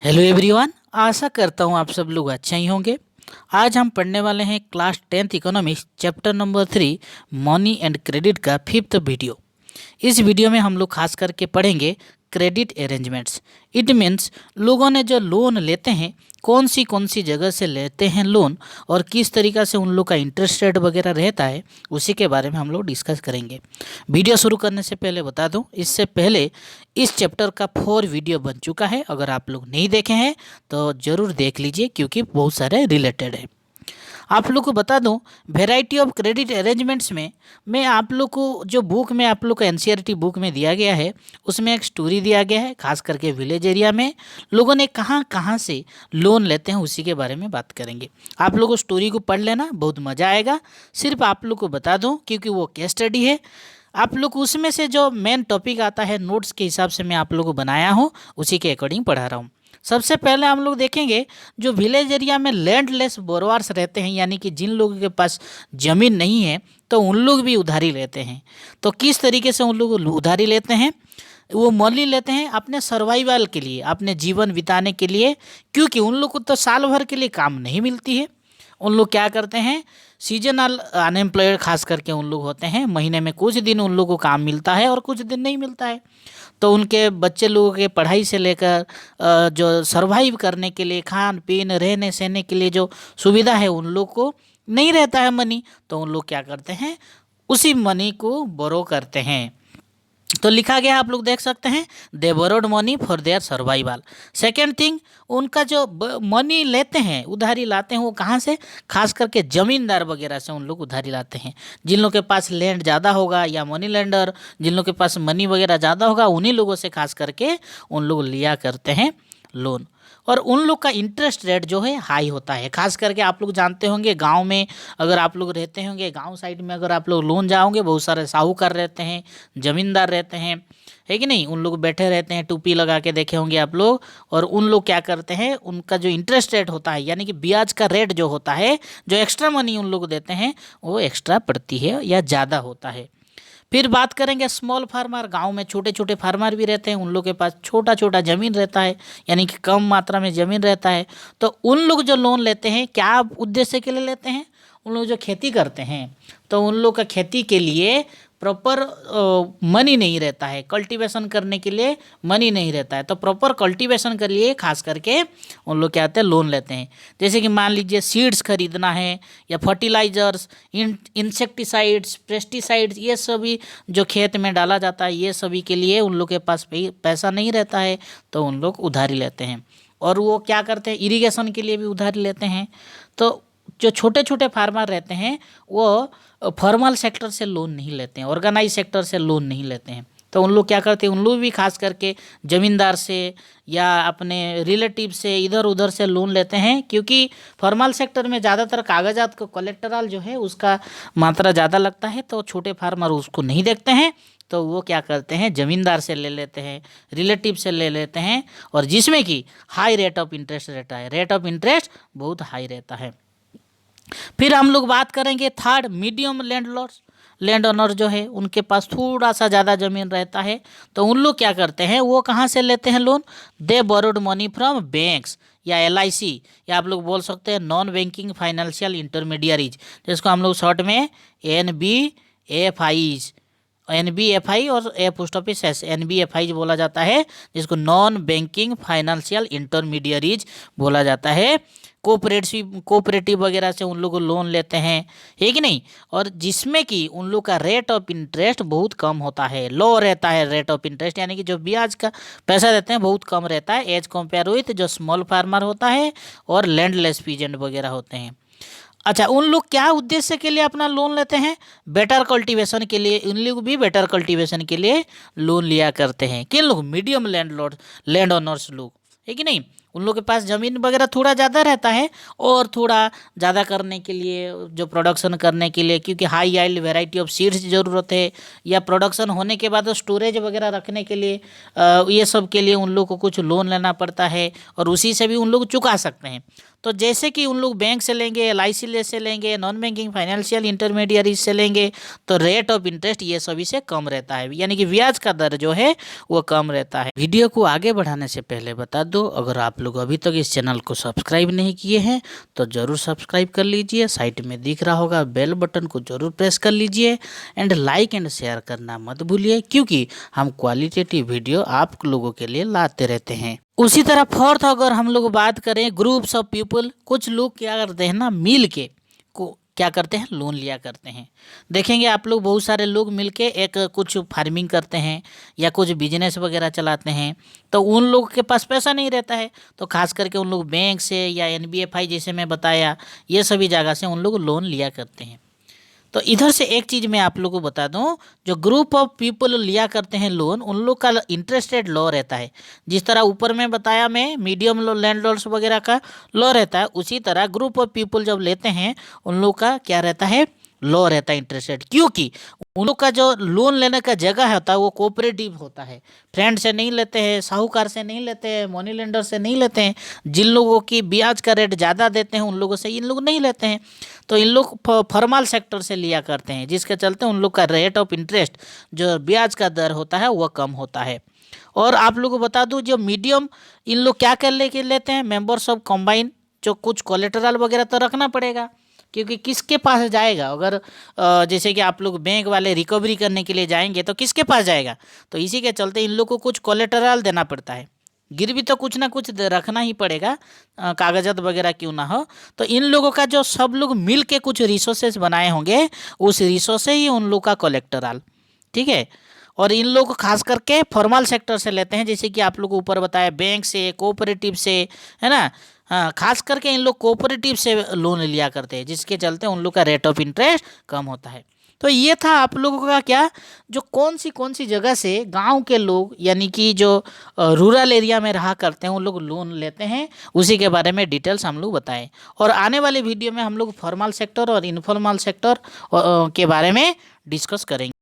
Hello everyone, आशा करता हूँ आप सब लोग अच्छे ही होंगे। आज हम पढ़ने वाले हैं class 10th economics chapter number 3 money and credit का 5th वीडियो। इस वीडियो में हम लोग खास करके पढ़ेंगे क्रेडिट अरेंजमेंट्स। इट मीन्स लोगों ने जो लोन लेते हैं कौन सी जगह से लेते हैं लोन और किस तरीक़ा से उन लोग का इंटरेस्ट रेट वगैरह रहता है, उसी के बारे में हम लोग डिस्कस करेंगे। वीडियो शुरू करने से पहले बता दूं, इससे पहले इस चैप्टर का 4 वीडियो बन चुका है। अगर आप लोग नहीं देखे हैं तो ज़रूर देख लीजिए क्योंकि बहुत सारे रिलेटेड है। आप लोग को बता दूं, वेराइटी ऑफ क्रेडिट अरेंजमेंट्स में मैं आप लोग को जो बुक में आप लोग को एनसीईआरटी बुक में दिया गया है उसमें एक स्टोरी दिया गया है। खास करके विलेज एरिया में लोगों ने कहाँ कहाँ से लोन लेते हैं उसी के बारे में बात करेंगे। आप लोग को स्टोरी को पढ़ लेना, बहुत मज़ा आएगा। सिर्फ आप लोग को बता दूँ क्योंकि वो केस स्टडी है। आप लोग उसमें से जो मेन टॉपिक आता है नोट्स के हिसाब से मैं आप लोग को बनाया हूँ, उसी के अकॉर्डिंग पढ़ा रहा हूँ। सबसे पहले हम लोग देखेंगे जो विलेज एरिया में लैंडलेस बोरोवर्स रहते हैं, यानी कि जिन लोगों के पास ज़मीन नहीं है तो उन लोग भी उधारी लेते हैं। तो किस तरीके से उन लोग उधारी लेते हैं? वो मनी लेते हैं अपने सर्वाइवल के लिए, अपने जीवन बिताने के लिए, क्योंकि उन लोग को तो साल भर के लिए काम नहीं मिलती है। उन लोग क्या करते हैं, सीजनल अनएम्प्लॉयड खास करके उन लोग होते हैं। महीने में कुछ दिन उन लोग को काम मिलता है और कुछ दिन नहीं मिलता है। तो उनके बच्चे लोगों के पढ़ाई से लेकर जो सरवाइव करने के लिए, खान पीन रहने सहने के लिए जो सुविधा है उन लोग को नहीं रहता है मनी। तो उन लोग क्या करते हैं, उसी मनी को बोरो करते हैं। तो लिखा गया आप लोग देख सकते हैं, they borrowed money for their survival. Second thing, उनका जो मनी लेते हैं, उधारी लाते हैं, वो कहाँ से? खास करके ज़मींदार वगैरह से उन लोग उधारी लाते हैं। जिन लोग के पास लैंड ज़्यादा होगा या मनी लैंडर, जिन लोग के पास मनी वगैरह ज़्यादा होगा, उन्हीं लोगों से खास करके उन लोग लिया करते हैं लोन। और उन लोग का इंटरेस्ट रेट जो है हाई होता है। खास करके आप लोग जानते होंगे गांव में अगर आप लोग रहते होंगे, गांव साइड में अगर आप लोग लोन जाओगे, बहुत सारे साहूकार रहते हैं, ज़मींदार रहते हैं, है कि नहीं? उन लोग बैठे रहते हैं, टोपी लगा के देखे होंगे आप लोग। और उन लोग क्या करते हैं, उनका जो इंटरेस्ट रेट होता है यानी कि ब्याज का रेट जो होता है, जो एक्स्ट्रा मनी उन लोग देते हैं वो एक्स्ट्रा पड़ती है या ज़्यादा होता है। फिर बात करेंगे स्मॉल फार्मर। गांव में छोटे छोटे फार्मर भी रहते हैं, उन लोग के पास छोटा छोटा ज़मीन रहता है, यानी कि कम मात्रा में ज़मीन रहता है। तो उन लोग जो लोन लेते हैं क्या उद्देश्य के लिए लेते हैं? उन लोग जो खेती करते हैं तो उन लोग का खेती के लिए प्रॉपर मनी नहीं रहता है, कल्टीवेशन करने के लिए मनी नहीं रहता है। तो प्रॉपर कल्टीवेशन के लिए खास करके उन लोग क्या होते हैं, लोन लेते हैं। जैसे कि मान लीजिए सीड्स खरीदना है या फर्टिलाइजर्स, इंसेक्टिसाइड्स, पेस्टिसाइड्स, ये सभी जो खेत में डाला जाता है, ये सभी के लिए उन लोग के पास पैसा नहीं रहता है, तो उन लोग उधारी लेते हैं। और वो क्या करते हैं, इरिगेशन के लिए भी उधारी लेते हैं। तो जो छोटे छोटे फार्मर रहते हैं वो फॉर्मल सेक्टर से लोन नहीं लेते हैं, ऑर्गेनाइज सेक्टर से लोन नहीं लेते हैं। तो उन लोग क्या करते हैं, उन लोग भी खास करके ज़मींदार से या अपने रिलेटिव से इधर उधर से लोन लेते हैं, क्योंकि फॉर्मल सेक्टर में ज़्यादातर कागजात को कोलेक्टरल जो है उसका मात्रा ज़्यादा लगता है। तो छोटे फार्मर उसको नहीं देखते हैं, तो वो क्या करते हैं, ज़मींदार से ले लेते हैं, रिलेटिव से ले लेते हैं, और जिसमें कि हाई रेट ऑफ इंटरेस्ट रहता है। रेट ऑफ इंटरेस्ट बहुत हाई रहता है। फिर हम लोग बात करेंगे थर्ड, मीडियम लैंड ओनर जो है उनके पास थोड़ा सा ज़्यादा ज़मीन रहता है। तो उन लोग क्या करते हैं, वो कहाँ से लेते हैं loan? They borrowed money from banks या एलआईसी, या आप लोग बोल सकते हैं नॉन बैंकिंग फाइनेंशियल इंटरमीडियरीज, जिसको हम लोग शॉर्ट में NBFIs, NBFI और ए पोस्ट ऑफिस NBFI बोला जाता है, जिसको नॉन बैंकिंग फाइनेंशियल इंटरमीडियरीज बोला जाता है। कोऑपरेटिव वगैरह से उन लोग को लोन लेते हैं, है कि नहीं? और जिसमें कि उन लोग का रेट ऑफ इंटरेस्ट बहुत कम होता है, लो रहता है रेट ऑफ इंटरेस्ट, यानी कि जो ब्याज का पैसा देते हैं बहुत कम रहता है एज कम्पेयर विथ जो स्मॉल फार्मर होता है और लैंडलेस पीजेंट वगैरह होते हैं। अच्छा, उन लोग क्या उद्देश्य के लिए अपना लोन लेते हैं? बेटर कल्टीवेशन के लिए। उन लोग भी बेटर कल्टीवेशन के लिए लोन लिया करते हैं। किन लोग? मीडियम लैंड ओनर्स लोग, है कि नहीं? उन लोग के पास ज़मीन वगैरह थोड़ा ज़्यादा रहता है और थोड़ा ज़्यादा करने के लिए, जो प्रोडक्शन करने के लिए, क्योंकि हाई याइल्ड वैरायटी ऑफ सीड्स की ज़रूरत है, या प्रोडक्शन होने के बाद स्टोरेज वगैरह रखने के लिए, ये सब के लिए उन लोग को कुछ लोन लेना पड़ता है, और उसी से भी उन लोग चुका सकते हैं। तो जैसे कि उन लोग बैंक से लेंगे, एलआईसी से लेंगे, नॉन बैंकिंग फाइनेंशियल इंटरमीडियरीज से लेंगे, तो रेट ऑफ इंटरेस्ट ये सभी से कम रहता है, यानी कि ब्याज का दर जो है वो कम रहता है। वीडियो को आगे बढ़ाने से पहले बता दो, अगर आप लोग अभी तक इस चैनल को सब्सक्राइब नहीं किए हैं तो ज़रूर सब्सक्राइब कर लीजिए। साइड में दिख रहा होगा बेल बटन को ज़रूर प्रेस कर लीजिए एंड लाइक एंड शेयर करना मत भूलिए, क्योंकि हम क्वालिटेटिव वीडियो आप लोगों के लिए लाते रहते हैं। उसी तरह फोर्थ अगर हम लोग बात करें ग्रुप्स ऑफ पीपल, कुछ लोग क्या करते हैं ना, मिल के को क्या करते हैं, लोन लिया करते हैं। देखेंगे आप लोग बहुत सारे लोग मिलके एक कुछ फार्मिंग करते हैं या कुछ बिजनेस वगैरह चलाते हैं, तो उन लोगों के पास पैसा नहीं रहता है, तो खास करके उन लोग बैंक से या NBFI जैसे मैं बताया ये सभी जगह से उन लोग लोन लिया करते हैं। तो इधर से एक चीज़ मैं आप लोगों को बता दूं, जो ग्रुप ऑफ पीपल लिया करते हैं लोन, उन लोग का इंटरेस्ट रेट लो रहता है। जिस तरह ऊपर में बताया मैं मीडियम लो लैंडलॉर्ड्स वगैरह का लो रहता है, उसी तरह ग्रुप ऑफ पीपल जब लेते हैं उन लोग का क्या रहता है, लो रहता है इंटरेस्ट रेट, क्योंकि उन लोग का जो लोन लेने का जगह होता है वो कोऑपरेटिव होता है। फ्रेंड से नहीं लेते हैं, साहूकार से नहीं लेते हैं, मनी लेंडर से नहीं लेते हैं। जिन लोगों की ब्याज का रेट ज़्यादा देते हैं उन लोगों से इन लोग नहीं लेते हैं, तो इन लोग फॉर्मल सेक्टर से लिया करते हैं, जिसके चलते उन लोग का रेट ऑफ इंटरेस्ट जो ब्याज का दर होता है वह कम होता है। और आप लोगों को बता दूं, जो मीडियम इन लोग क्या कर लेते हैं, मेंबर्स ऑफ कंबाइन, जो कुछ कोलेटरल वगैरह तो रखना पड़ेगा, क्योंकि किसके पास जाएगा अगर जैसे कि आप लोग बैंक वाले रिकवरी करने के लिए जाएंगे तो किसके पास जाएगा, तो इसी के चलते इन लोग को कुछ कोलेटरल देना पड़ता है, गिरवी तो कुछ ना कुछ रखना ही पड़ेगा, कागजात वगैरह क्यों ना हो। तो इन लोगों का जो सब लोग मिल के कुछ रिसोर्सेज बनाए होंगे, उस रिसोर्स से ही उन लोग का कोलेक्टरल, ठीक है। और इन लोग खास करके फॉर्मल सेक्टर से लेते हैं, जैसे कि आप लोग को ऊपर बताया बैंक से, कोऑपरेटिव से, है ना। हाँ, खास करके इन लोग कोऑपरेटिव से लोन लिया करते हैं, जिसके चलते उन लोग का रेट ऑफ इंटरेस्ट कम होता है। तो ये था आप लोगों का क्या, जो कौन सी जगह से गांव के लोग यानी कि जो रूरल एरिया में रहा करते हैं उन लोग लोन लेते हैं, उसी के बारे में डिटेल्स हम लोग बताएं। और आने वाले वीडियो में हम लोग फॉर्मल सेक्टर और इनफॉर्मल सेक्टर के बारे में डिस्कस करेंगे।